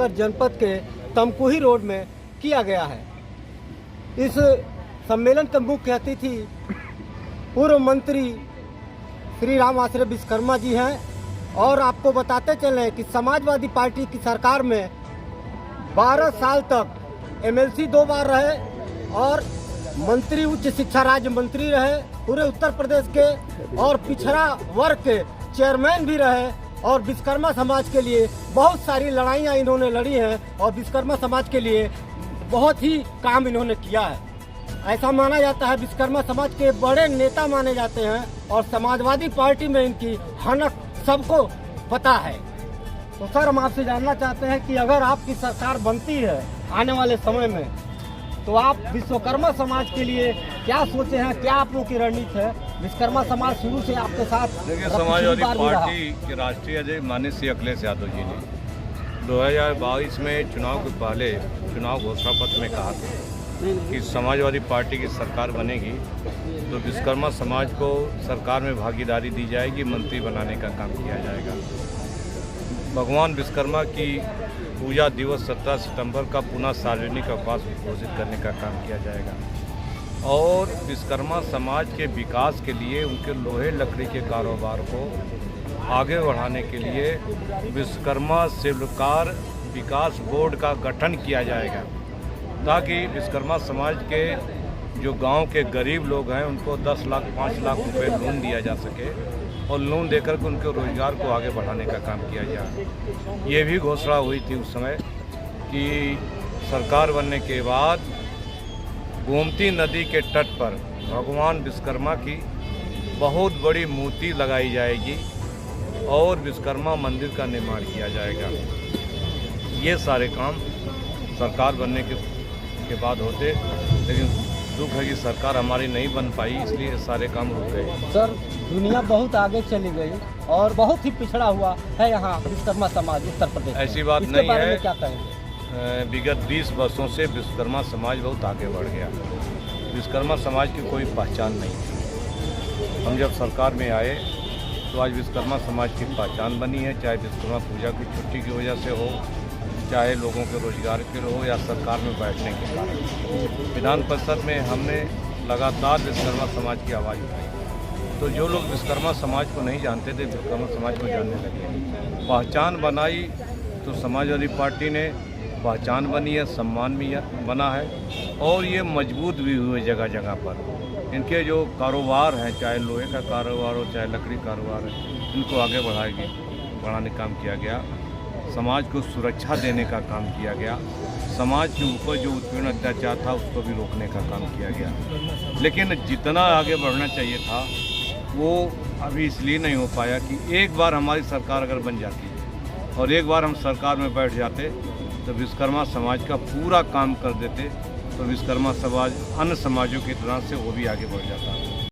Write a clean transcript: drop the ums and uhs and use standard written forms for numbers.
नगर जनपद के तमकुही रोड में किया गया है। इस सम्मेलन के मुख्य अतिथि पूर्व मंत्री श्री राम आश्रय विश्वकर्मा जी हैं और आपको बताते चलें कि समाजवादी पार्टी की सरकार में 12 साल तक एमएलसी 2 बार रहे और मंत्री उच्च शिक्षा राज्य मंत्री रहे पूरे उत्तर प्रदेश के और पिछड़ा वर्ग के चेयरमैन भी रहे और विश्वकर्मा समाज के लिए बहुत सारी लड़ाइयाँ इन्होंने लड़ी हैं और विश्वकर्मा समाज के लिए बहुत ही काम इन्होंने किया है। ऐसा माना जाता है विश्वकर्मा समाज के बड़े नेता माने जाते हैं और समाजवादी पार्टी में इनकी हनक सबको पता है। तो सर हम आपसे जानना चाहते हैं कि अगर आपकी सरकार बनती है आने वाले समय में तो आप विश्वकर्मा समाज के लिए क्या सोचे हैं, क्या आप लोगों की रणनीति है? विश्वकर्मा समाज शुरू से आपके साथ देखिए, समाजवादी पार्टी के राष्ट्रीय अध्यक्ष माननीय श्री अखिलेश यादव जी ने 2022 में चुनाव के पहले चुनाव घोषणा पत्र में कहा था कि समाजवादी पार्टी की सरकार बनेगी तो विश्वकर्मा समाज को सरकार में भागीदारी दी जाएगी, मंत्री बनाने का काम किया जाएगा। भगवान विश्वकर्मा की पूजा दिवस 17 सितंबर का पुनः सार्वजनिक अवकाश घोषित करने का काम किया जाएगा और विश्वकर्मा समाज के विकास के लिए उनके लोहे लकड़ी के कारोबार को आगे बढ़ाने के लिए विश्वकर्मा शिल्पकार विकास बोर्ड का गठन किया जाएगा ताकि विश्वकर्मा समाज के जो गांव के गरीब लोग हैं उनको 10 लाख 5 लाख रुपए लोन दिया जा सके और लोन देकर के उनके रोजगार को आगे बढ़ाने का काम किया जाए। ये भी घोषणा हुई थी उस समय कि सरकार बनने के बाद गोमती नदी के तट पर भगवान विश्वकर्मा की बहुत बड़ी मूर्ति लगाई जाएगी और विश्वकर्मा मंदिर का निर्माण किया जाएगा। ये सारे काम सरकार बनने के बाद होते, लेकिन दुख है कि सरकार हमारी नहीं बन पाई, इसलिए सारे काम रुक गए। सर दुनिया बहुत आगे चली गई और बहुत ही पिछड़ा हुआ है यहाँ विश्वकर्मा समाज उत्तर प्रदेश। ऐसी बात नहीं है, क्या कहेंगे? विगत 20 वर्षों से विश्वकर्मा समाज बहुत आगे बढ़ गया। विश्वकर्मा समाज की कोई पहचान नहीं थी। हम जब सरकार में आए तो आज विश्वकर्मा समाज की पहचान बनी है, चाहे विश्वकर्मा पूजा की छुट्टी की वजह से हो, चाहे लोगों के रोजगार के लिए हो या सरकार में बैठने के कारण। विधान परिषद में हमने लगातार विश्वकर्मा समाज की आवाज़ उठाई तो जो लोग विश्वकर्मा समाज को नहीं जानते थे विश्वकर्मा समाज को जानने लगे। पहचान बनाई तो समाजवादी पार्टी ने पहचान बनी है, सम्मान भी बना है और ये मजबूत भी हुए जगह जगह पर। इनके जो कारोबार हैं, चाहे लोहे का कारोबार हो चाहे लकड़ी कारोबार है, इनको आगे बढ़ाने का काम किया गया। समाज को सुरक्षा देने का काम किया गया। समाज के ऊपर जो उत्पीड़न अत्याचार था उसको भी रोकने का काम किया गया। लेकिन जितना आगे बढ़ना चाहिए था वो अभी इसलिए नहीं हो पाया कि एक बार हमारी सरकार अगर बन जाती और एक बार हम सरकार में बैठ जाते तो विश्वकर्मा समाज का पूरा काम कर देते तो विश्वकर्मा समाज अन्य समाजों की तरह से वो भी आगे बढ़ जाता।